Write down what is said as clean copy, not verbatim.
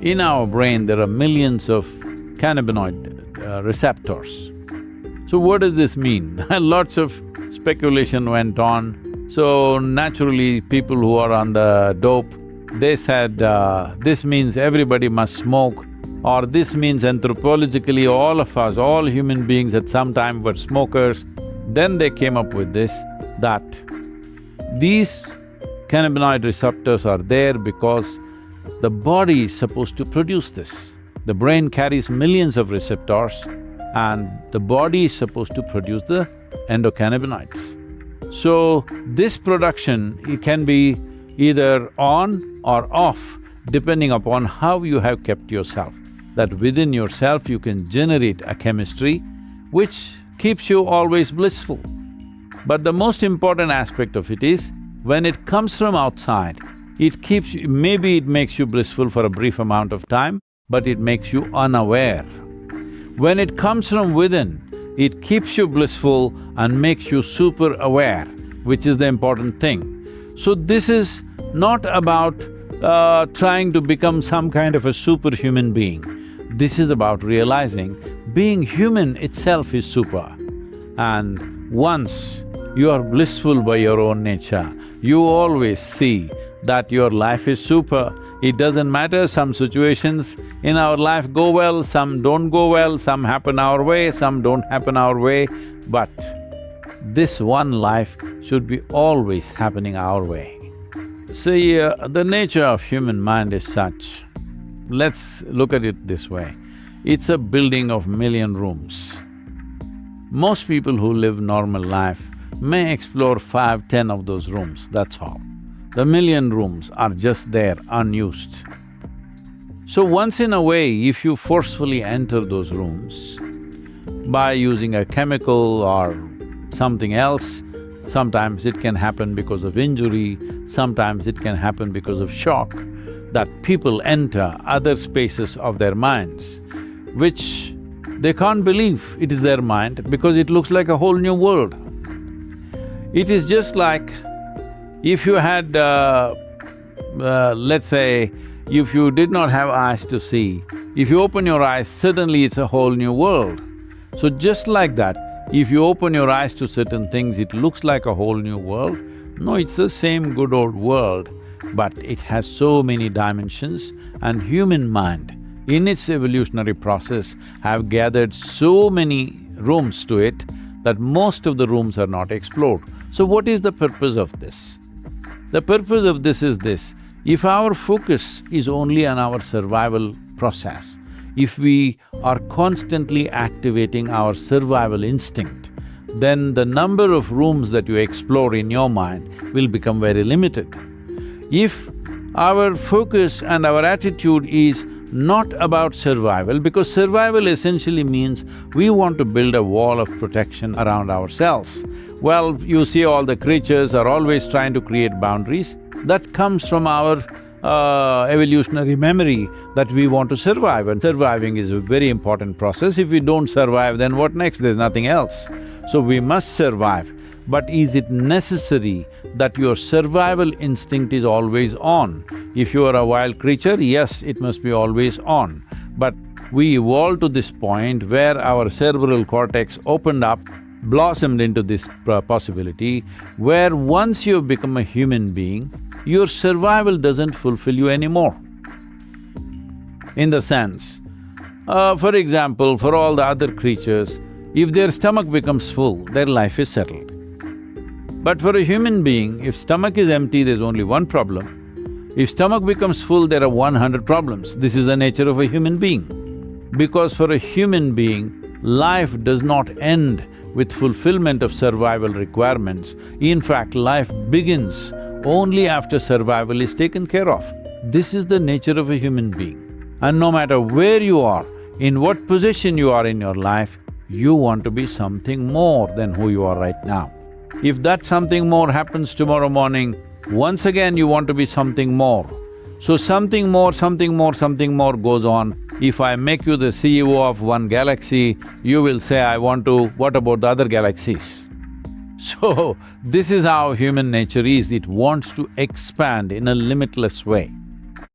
In our brain, there are millions of cannabinoid receptors. So what does this mean? Lots of speculation went on. So naturally, people who are on the dope, they said, this means everybody must smoke, or this means anthropologically all of us, all human beings at some time were smokers. Then they came up with this, that these cannabinoid receptors are there because the body is supposed to produce this. The brain carries millions of receptors and the body is supposed to produce the endocannabinoids. So, this production, it can be either on or off depending upon how you have kept yourself. That within yourself you can generate a chemistry which keeps you always blissful. But the most important aspect of it is, when it comes from outside, it keeps you… maybe it makes you blissful for a brief amount of time, but it makes you unaware. When it comes from within, it keeps you blissful and makes you super aware, which is the important thing. So this is not about trying to become some kind of a superhuman being. This is about realizing being human itself is super. And once you are blissful by your own nature, you always see that your life is super. It doesn't matter, some situations in our life go well, some don't go well, some happen our way, some don't happen our way, but this one life should be always happening our way. See, the nature of human mind is such, let's look at it this way, it's a building of million rooms. Most people who live normal life may explore 5, 10 of those rooms, that's all. The million rooms are just there, unused. So once in a way, if you forcefully enter those rooms by using a chemical or something else, sometimes it can happen because of injury, sometimes it can happen because of shock, that people enter other spaces of their minds, which they can't believe it is their mind because it looks like a whole new world. It is just like if you had, let's say, if you did not have eyes to see, if you open your eyes, suddenly it's a whole new world. So just like that, if you open your eyes to certain things, it looks like a whole new world. No, it's the same good old world, but it has so many dimensions, and human mind, in its evolutionary process, have gathered so many rooms to it that most of the rooms are not explored. So what is the purpose of this? The purpose of this is this: if our focus is only on our survival process, if we are constantly activating our survival instinct, then the number of rooms that you explore in your mind will become very limited. If our focus and our attitude is not about survival, because survival essentially means we want to build a wall of protection around ourselves. Well, you see all the creatures are always trying to create boundaries. That comes from our evolutionary memory that we want to survive, and surviving is a very important process. If we don't survive, then what next? There's nothing else. So we must survive. But is it necessary that your survival instinct is always on? If you are a wild creature, yes, it must be always on. But we evolved to this point where our cerebral cortex opened up, blossomed into this possibility, where once you've become a human being, your survival doesn't fulfill you anymore. In the sense, for example, for all the other creatures, if their stomach becomes full, their life is settled. But for a human being, if stomach is empty, there's only one problem. If stomach becomes full, there are 100 problems. This is the nature of a human being. Because for a human being, life does not end with fulfillment of survival requirements. In fact, life begins only after survival is taken care of. This is the nature of a human being. And no matter where you are, in what position you are in your life, you want to be something more than who you are right now. If that something more happens tomorrow morning, once again you want to be something more. So something more, something more, something more goes on. If I make you the CEO of one galaxy, you will say, I want to… what about the other galaxies? So, this is how human nature is, it wants to expand in a limitless way.